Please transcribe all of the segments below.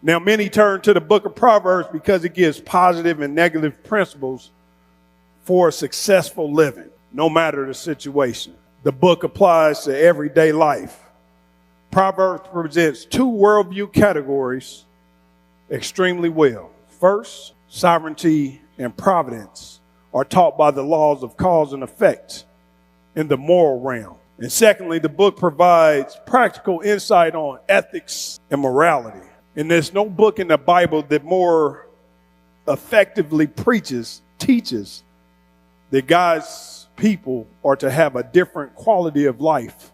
Now, many turn to the book of Proverbs because it gives positive and negative principles for successful living, no matter the situation. The book applies to everyday life. Proverbs presents two worldview categories extremely well. First, sovereignty and providence are taught by the laws of cause and effect in the moral realm. And secondly, the book provides practical insight on ethics and morality. And there's no book in the Bible that more effectively teaches that God's people are to have a different quality of life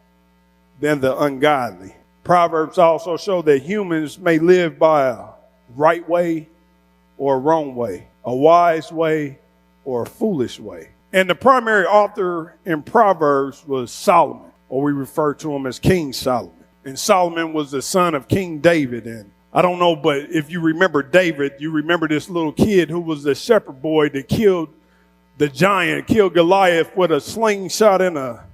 than the ungodly. Proverbs also show that humans may live by a right way or a wrong way, a wise way or a foolish way. And the primary author in Proverbs was Solomon, or we refer to him as King Solomon. And Solomon was the son of King David. And I don't know, but if you remember David, you remember this little kid who was the shepherd boy that killed the giant, killed Goliath with a slingshot and a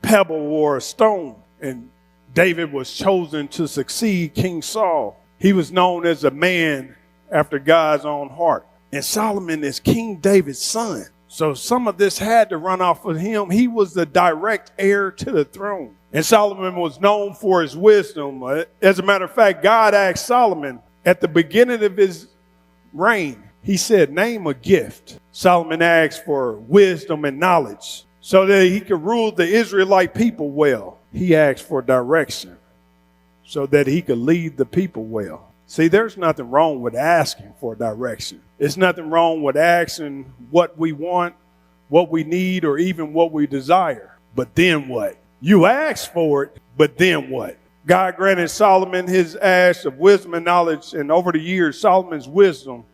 pebble or a stone. And David was chosen to succeed King Saul. He was known as a man after God's own heart. And Solomon is King David's son. So some of this had to run off of him. He was the direct heir to the throne. And Solomon was known for his wisdom. As a matter of fact, God asked Solomon at the beginning of his reign, he said, name a gift. Solomon asked for wisdom and knowledge so that he could rule the Israelite people well. He asked for direction so that he could lead the people well. See, there's nothing wrong with asking for direction. There's nothing wrong with asking what we want, what we need, or even what we desire. But then what? You asked for it, but then what? God granted Solomon his ash of wisdom and knowledge, and over the years, Solomon's wisdom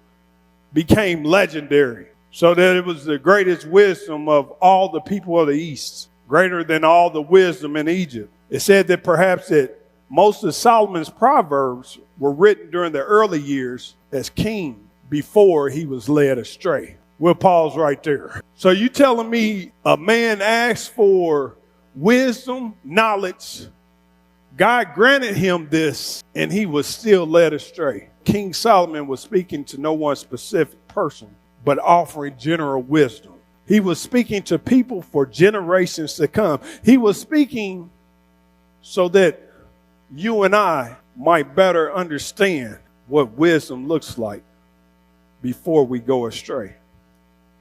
became legendary, so that it was the greatest wisdom of all the people of the East, greater than all the wisdom in Egypt. It said that perhaps that most of Solomon's proverbs were written during the early years as king before he was led astray. We'll pause right there. So you telling me a man asked for wisdom, knowledge, God granted him this, and he was still led astray. King Solomon was speaking to no one specific person, but offering general wisdom. He was speaking to people for generations to come. He was speaking so that you and I might better understand what wisdom looks like before we go astray.